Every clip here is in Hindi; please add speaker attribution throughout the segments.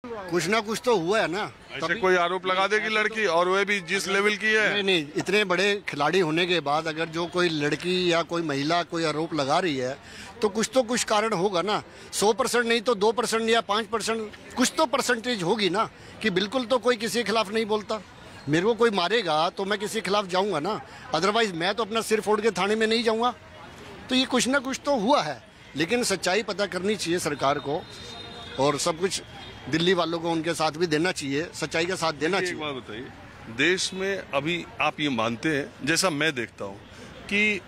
Speaker 1: कुछ ना कुछ तो हुआ है ना।
Speaker 2: ऐसे कोई आरोप लगा देगी लड़की, और वह भी जिस लेवल की है।
Speaker 1: नहीं नहीं, इतने बड़े खिलाड़ी होने के बाद अगर जो कोई लड़की या कोई महिला कोई आरोप लगा रही है तो कुछ कारण होगा ना। 100% नहीं तो 2% या 5%, कुछ तो परसेंटेज होगी ना कि बिल्कुल तो कोई किसी के खिलाफ नहीं बोलता। मेरे को कोई मारेगा तो मैं किसी के खिलाफ जाऊंगा ना, अदरवाइज मैं तो अपना सिर फोड़ के थाने में नहीं जाऊंगा। तो ये कुछ ना कुछ तो हुआ है, लेकिन सच्चाई पता करनी चाहिए सरकार को, और सब कुछ दिल्ली वालों को उनके साथ भी देना चाहिए, सच्चाई का साथ देना चाहिए।
Speaker 2: एक बात बताइए, देश में अभी आप ये मानते हैं, जैसा मैं देखता हूँ, कि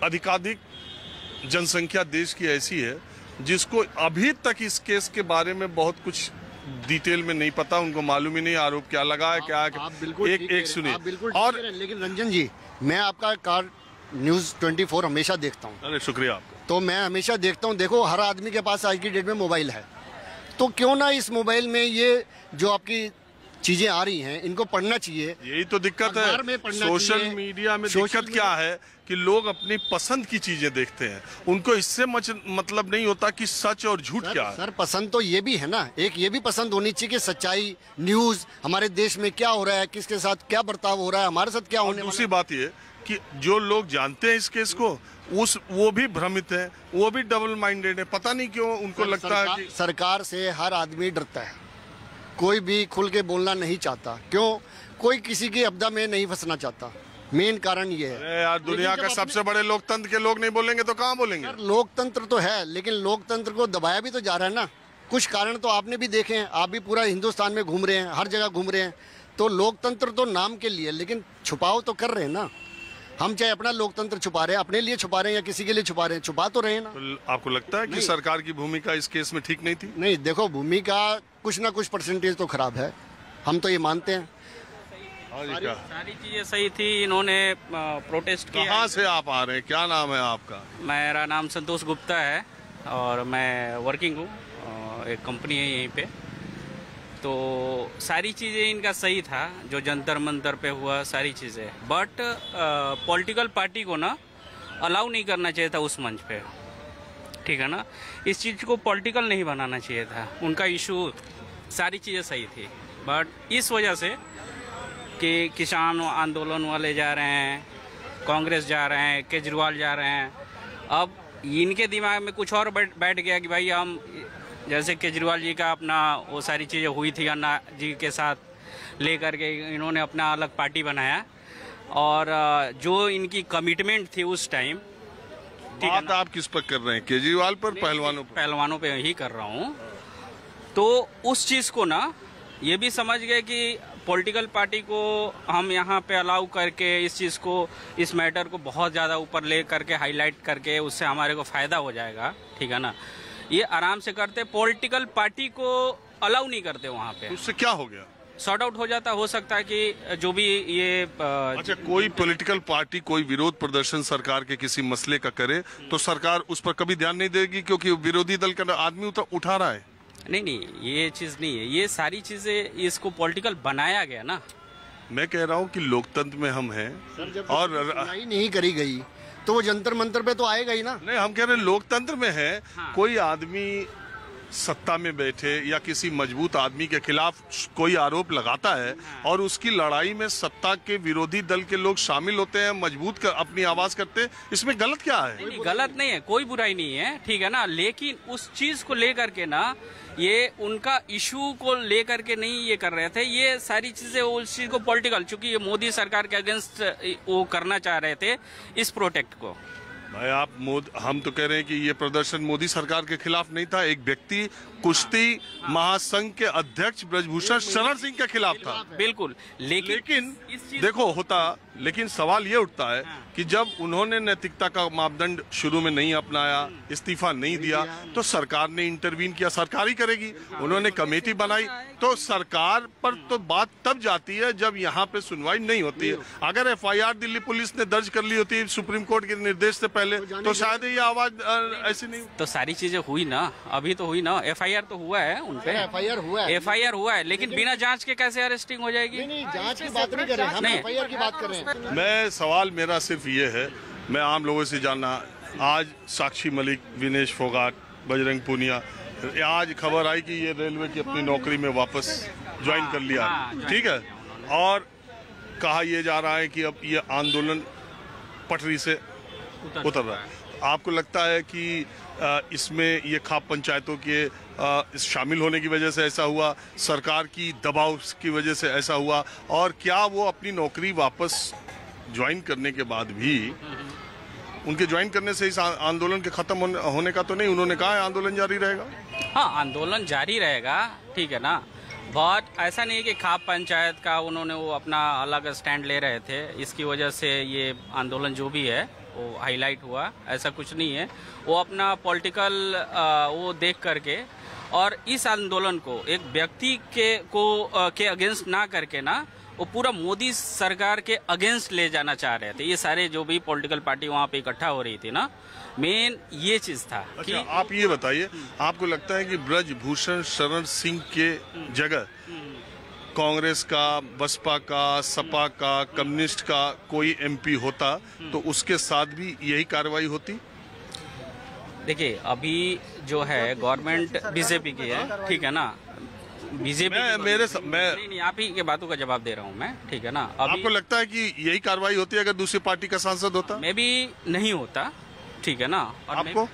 Speaker 2: अधिकाधिक जनसंख्या देश की ऐसी है जिसको अभी तक इस केस के बारे में बहुत कुछ डिटेल में नहीं पता, उनको मालूम ही नहीं आरोप क्या लगा है, क्या
Speaker 1: आप बिल्कुल
Speaker 2: एक सुनिए। और
Speaker 1: लेकिन रंजन जी, मैं आपका कार न्यूज़ 24 हमेशा देखता हूँ।
Speaker 2: अरे शुक्रिया आपका।
Speaker 1: तो मैं हमेशा देखता हूँ, देखो हर आदमी के पास आज की डेट में मोबाइल है, तो क्यों ना इस मोबाइल में ये जो आपकी चीजें आ रही हैं इनको पढ़ना चाहिए।
Speaker 2: यही तो दिक्कत है सोशल मीडिया में। दिक्कत क्या है कि लोग अपनी पसंद की चीजें देखते हैं, उनको इससे मतलब नहीं होता कि सच और झूठ क्या है।
Speaker 1: सर पसंद तो ये भी है ना, एक ये भी पसंद होनी चाहिए कि सच्चाई, न्यूज, हमारे देश में क्या हो रहा है, किसके साथ क्या बर्ताव हो रहा है, हमारे साथ क्या होने वाला है।
Speaker 2: दूसरी बात ये कि जो लोग जानते हैं इस केस को, वो भी भ्रमित है, वो भी डबल माइंडेड है। पता नहीं क्यों उनको लगता है कि
Speaker 1: सरकार से हर आदमी डरता है, कोई भी खुल के बोलना नहीं चाहता। क्यों? कोई किसी की आपदा में नहीं फंसना चाहता। मेन कारण ये है।
Speaker 2: अरे यार, दुनिया का सबसे बड़े लोकतंत्र के लोग नहीं बोलेंगे तो कहाँ बोलेंगे?
Speaker 1: लोकतंत्र तो है, लेकिन लोकतंत्र को दबाया भी तो जा रहा है ना। कुछ कारण तो आपने भी देखे हैं, आप भी पूरा हिंदुस्तान में घूम रहे हैं, हर जगह घूम रहे हैं। तो लोकतंत्र तो नाम के लिए, लेकिन छुपाव तो कर रहे हैं ना। हम चाहे अपना लोकतंत्र छुपा रहे हैं, अपने लिए छुपा रहे हैं या किसी के लिए छुपा रहे हैं, छुपा तो रहे हैं ना।
Speaker 2: तो आपको लगता है कि सरकार की भूमिका इस केस में ठीक नहीं थी?
Speaker 1: नहीं, देखो भूमिका कुछ ना कुछ परसेंटेज तो खराब है, हम तो ये मानते हैं।
Speaker 3: सारी चीजें सही थी, इन्होंने प्रोटेस्ट किया।
Speaker 2: कहाँ से आप आ रहे हैं, क्या नाम है आपका?
Speaker 3: मेरा नाम संतोष गुप्ता है और मैं वर्किंग हूँ, एक कंपनी है यहीं पे। तो सारी चीज़ें इनका सही था, जो जंतर मंतर पे हुआ सारी चीज़ें, बट पॉलिटिकल पार्टी को ना अलाउ नहीं करना चाहिए था उस मंच पे, ठीक है ना। इस चीज़ को पॉलिटिकल नहीं बनाना चाहिए था। उनका इशू, सारी चीज़ें सही थी, बट इस वजह से कि किसान आंदोलन वाले जा रहे हैं, कांग्रेस जा रहे हैं, केजरीवाल जा रहे हैं, अब इनके दिमाग में कुछ और बैठ गया कि भाई हम, जैसे केजरीवाल जी का अपना वो सारी चीज़ें हुई थी अन्ना जी के साथ लेकर के, इन्होंने अपना अलग पार्टी बनाया, और जो इनकी कमिटमेंट थी उस टाइम।
Speaker 2: बात आप किस पर कर रहे हैं, केजरीवाल पर? पहलवानों पर?
Speaker 3: पहलवानों पे ही कर रहा हूँ। तो उस चीज़ को ना ये भी समझ गए कि पॉलिटिकल पार्टी को हम यहाँ पे अलाउ करके इस चीज़ को, इस मैटर को बहुत ज़्यादा ऊपर ले करके हाईलाइट करके उससे हमारे को फ़ायदा हो जाएगा, ठीक है ना। ये आराम से करते, पॉलिटिकल पार्टी को अलाउ नहीं करते वहाँ पे।
Speaker 2: उससे क्या हो गया?
Speaker 3: सॉर्ट आउट हो जाता। हो सकता है कि जो भी ये
Speaker 2: अच्छा, कोई पॉलिटिकल पार्टी कोई विरोध प्रदर्शन सरकार के किसी मसले का करे तो सरकार उस पर कभी ध्यान नहीं देगी क्योंकि विरोधी दल का आदमी उठा रहा है?
Speaker 3: नहीं, ये चीज़ नहीं है। ये सारी चीज़ें, इसको पॉलिटिकल बनाया गया ना।
Speaker 2: मैं कह रहा हूँ कि लोकतंत्र में हम हैं, और
Speaker 1: नहीं करी गई तो वो जंतर मंतर पे तो आएगा ही ना।
Speaker 2: नहीं, हम कह रहे हैं लोकतंत्र में है। हाँ। कोई आदमी सत्ता में बैठे या किसी मजबूत आदमी के खिलाफ कोई आरोप लगाता है, हाँ, और उसकी लड़ाई में सत्ता के विरोधी दल के लोग शामिल होते हैं, मजबूत अपनी आवाज करते हैं, इसमें गलत क्या है?
Speaker 3: नहीं, गलत नहीं है, कोई बुराई नहीं है, ठीक है ना। लेकिन उस चीज को लेकर के ना, ये उनका इशू को लेकर के नहीं ये कर रहे थे। ये सारी चीजें उस चीज को पॉलिटिकल, चूंकि ये मोदी सरकार के अगेंस्ट वो करना चाह रहे थे इस प्रोटेक्ट को।
Speaker 2: भाई हम तो कह रहे हैं कि ये प्रदर्शन मोदी सरकार के खिलाफ नहीं था, एक व्यक्ति कुश्ती महासंघ के अध्यक्ष ब्रजभूषण शरण सिंह के खिलाफ था।
Speaker 3: बिल्कुल, लेकिन
Speaker 2: देखो होता, लेकिन सवाल ये उठता है कि जब उन्होंने नैतिकता का मापदंड शुरू में नहीं अपनाया, इस्तीफा नहीं दिया, तो सरकार ने इंटरवीन किया, सरकार ही करेगी। उन्होंने कमेटी बनाई, तो सरकार पर तो बात तब जाती है जब यहाँ पे सुनवाई नहीं होती है। अगर FIR दिल्ली पुलिस ने दर्ज कर ली होती सुप्रीम कोर्ट के निर्देश से पहले, तो शायद ये आवाज ऐसी नहीं।
Speaker 3: तो सारी चीजें हुई ना, अभी तो हुई ना। FIR तो हुआ है उनपे, FIR हुआ है, लेकिन बिना जांच के कैसे अरेस्टिंग हो जाएगी?
Speaker 1: नहीं, जांच की बात नहीं कर रहे हैं, हम FIR की बात कर रहे हैं।
Speaker 2: मैं सवाल मेरा सिर्फ ये है, मैं आम लोगों से जानना, आज साक्षी मलिक, विनेश फोगाट, बजरंग पूनिया, आज खबर आई कि ये रेलवे की अपनी नौकरी में वापस ज्वाइन कर लिया, ठीक है, और कहा यह जा रहा है कि अब ये आंदोलन पटरी से उतर रहा है। आपको लगता है कि इसमें ये खाप पंचायतों के शामिल होने की वजह से ऐसा हुआ, सरकार की दबाव की वजह से ऐसा हुआ, और क्या वो अपनी नौकरी वापस ज्वाइन करने के बाद भी, उनके ज्वाइन करने से इस आंदोलन के खत्म होने का तो नहीं, उन्होंने कहा है आंदोलन जारी रहेगा?
Speaker 3: हाँ, आंदोलन जारी रहेगा, ठीक है ना। बहुत ऐसा नहीं है कि खाप पंचायत का उन्होंने वो अपना अलग स्टैंड ले रहे थे, इसकी वजह से ये आंदोलन जो भी है वो हाईलाइट हुआ, ऐसा कुछ नहीं है। वो अपना पॉलिटिकल वो देख करके, और इस आंदोलन को एक व्यक्ति के अगेंस्ट ना करके ना, वो पूरा मोदी सरकार के अगेंस्ट ले जाना चाह रहे थे। ये सारे जो भी पॉलिटिकल पार्टी वहाँ पे इकट्ठा हो रही थी ना, मेन ये चीज था।
Speaker 2: अच्छा,
Speaker 3: कि
Speaker 2: आप ये बताइए, आपको लगता है कि ब्रजभूषण शरण सिंह के जगह कांग्रेस का, बसपा का, सपा का, कम्युनिस्ट का कोई एमपी होता तो उसके साथ भी यही कार्रवाई होती?
Speaker 3: देखिए, अभी जो है गवर्नमेंट बीजेपी की है, ठीक है ना। बीजेपी नहीं, आप ही के बातों का जवाब दे रहा हूँ मैं, ठीक है ना।
Speaker 2: आपको लगता है कि यही कार्रवाई होती है अगर दूसरी पार्टी का सांसद होता?
Speaker 3: मे भी नहीं होता, ठीक है ना। और
Speaker 4: आपको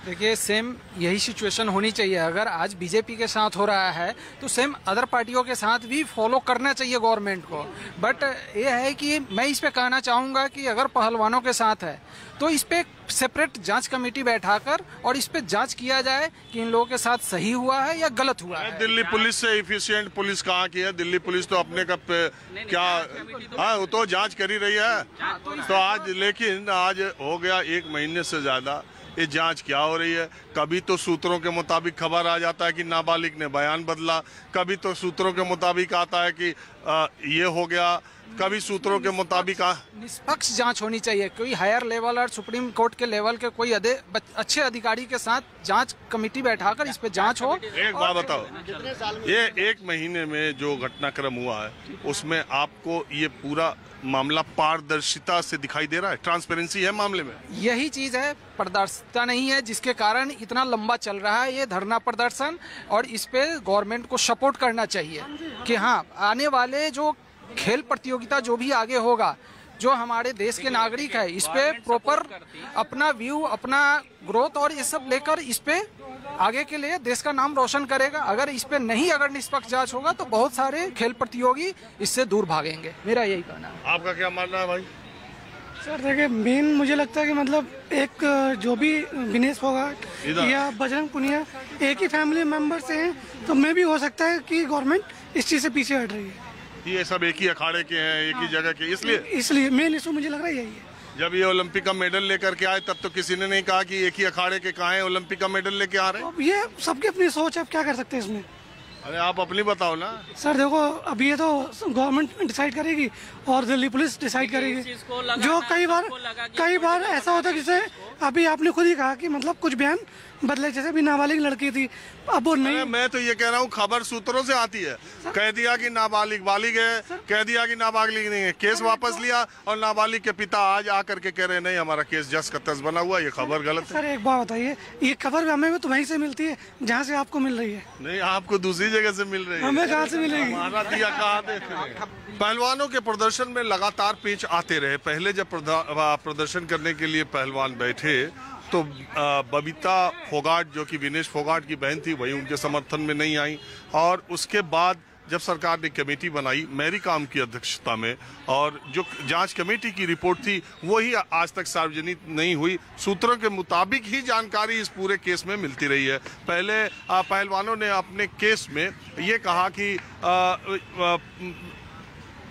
Speaker 4: देखिए, सेम यही सिचुएशन होनी चाहिए। अगर आज बीजेपी के साथ हो रहा है तो सेम अदर पार्टियों के साथ भी फॉलो करना चाहिए गवर्नमेंट को। बट ये है कि मैं इस पे कहना चाहूँगा कि अगर पहलवानों के साथ है तो इस पे सेपरेट जांच कमेटी बैठाकर और इस पे जांच किया जाए कि इन लोगों के साथ सही हुआ है या गलत हुआ है।
Speaker 2: दिल्ली पुलिस से इफिशिएंट पुलिस कहाँ की है? दिल्ली पुलिस तो अपने का क्या, हाँ, वो तो जांच कर ही रही है। तो आज, लेकिन आज हो गया 1 महीने से ज्यादा, ये जांच क्या हो रही है? कभी तो सूत्रों के मुताबिक खबर आ जाता है कि नाबालिग ने बयान बदला, कभी तो सूत्रों के मुताबिक आता है कि ये हो गया, कभी सूत्रों के मुताबिक
Speaker 4: निष्पक्ष जांच होनी चाहिए। कोई हायर लेवल और सुप्रीम कोर्ट के लेवल के कोई अच्छे अधिकारी के साथ जांच कमेटी बैठाकर इस पे जांच हो।
Speaker 2: एक बात बताओ, ये 1 महीने में जो घटनाक्रम हुआ है उसमें आपको ये पूरा मामला पारदर्शिता से दिखाई दे रहा है? ट्रांसपेरेंसी है मामले में?
Speaker 4: यही चीज है, पारदर्शिता नहीं है, जिसके कारण इतना लंबा चल रहा है ये धरना प्रदर्शन। और इस पे गवर्नमेंट को सपोर्ट करना चाहिए कि हाँ, आने वाले जो खेल प्रतियोगिता जो भी आगे होगा, जो हमारे देश के नागरिक है, इस पे प्रॉपर अपना व्यू, अपना ग्रोथ और ये सब लेकर इस पे आगे के लिए देश का नाम रोशन करेगा। अगर इस पे नहीं, अगर निष्पक्ष जांच होगा तो बहुत सारे खेल प्रतियोगी इससे दूर भागेंगे। मेरा यही कहना है।
Speaker 2: आपका क्या मानना है भाई?
Speaker 5: सर देखिए, मेन मुझे लगता है कि मतलब एक जो भी विनेश फोगाट या बजरंग पुनिया एक ही फैमिली मेंबर से हैं, तो मैं भी हो सकता है कि गवर्नमेंट इस चीज़ से पीछे हट रही है।
Speaker 2: ये सब एक ही अखाड़े के हैं, एक ही जगह के,
Speaker 5: इसलिए मेन इशू मुझे लग रहा है यही है।
Speaker 2: जब ये ओलंपिक का मेडल लेकर के आए तब तो किसी ने नहीं कहा कि एक ही अखाड़े के कहाँ है ओलंपिक का मेडल लेके आ रहे हैं।
Speaker 5: अब ये सबकी अपनी सोच है, अब क्या कर सकते हैं इसमें।
Speaker 2: अरे आप अपनी बताओ ना।
Speaker 5: सर देखो, अभी ये तो गवर्नमेंट डिसाइड करेगी और दिल्ली पुलिस डिसाइड करेगी। जो कई बार ऐसा होता है, जैसे अभी आपने खुद ही कहा कि मतलब कुछ बयान बदले, जैसे भी नाबालिग लड़की थी, अब वो नहीं।
Speaker 2: मैं तो ये कह रहा हूँ, खबर सूत्रों से आती है, कह दिया कि नाबालिग बालिग है, कह दिया कि नाबालिग नहीं है, केस वापस लिया, और नाबालिग के पिता आज आकर के कह रहे नहीं, हमारा केस जस का तस बना हुआ, ये खबर गलत है।
Speaker 5: सर एक बात बताइए, ये खबर हमें तो वहीं से मिलती है जहाँ से आपको मिल रही है।
Speaker 2: नहीं, आपको दूसरी जगह से मिल रही है।
Speaker 5: हमें कहाँ से मिलेगी?
Speaker 2: हमारा दिया कहाँ देख रहे हैं। पहलवानों के प्रदर्शन में लगातार पेच आते रहे। पहले जब प्रदर्शन करने के लिए पहलवान बैठे तो बबीता फोगाट, जो कि विनेश फोगाट की बहन थी, वही उनके समर्थन में नहीं आई। और उसके बाद जब सरकार ने कमेटी बनाई मैरी कॉम की अध्यक्षता में, और जो जांच कमेटी की रिपोर्ट थी वही आज तक सार्वजनिक नहीं हुई। सूत्रों के मुताबिक ही जानकारी इस पूरे केस में मिलती रही है। पहले पहलवानों ने अपने केस में ये कहा कि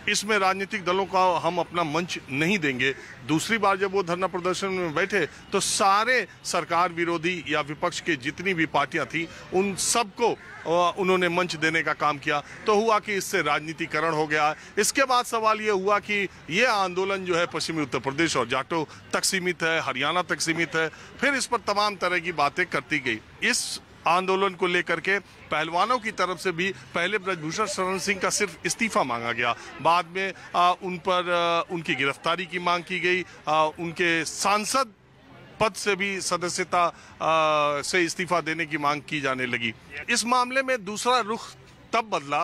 Speaker 2: इसमें राजनीतिक दलों का हम अपना मंच नहीं देंगे। दूसरी बार जब वो धरना प्रदर्शन में बैठे तो सारे सरकार विरोधी या विपक्ष के जितनी भी पार्टियां थी उन सबको उन्होंने मंच देने का काम किया। तो हुआ कि इससे राजनीतिकरण हो गया। इसके बाद सवाल ये हुआ कि ये आंदोलन जो है पश्चिमी उत्तर प्रदेश और जाटो तक सीमित है, हरियाणा तक सीमित है। फिर इस पर तमाम तरह की बातें करती गई। इस आंदोलन को लेकर के पहलवानों की तरफ से भी पहले ब्रजभूषण शरण सिंह का सिर्फ इस्तीफा मांगा गया, बाद में उन पर उनकी गिरफ्तारी की मांग की गई। उनके सांसद पद से भी सदस्यता से इस्तीफा देने की मांग की जाने लगी। इस मामले में दूसरा रुख तब बदला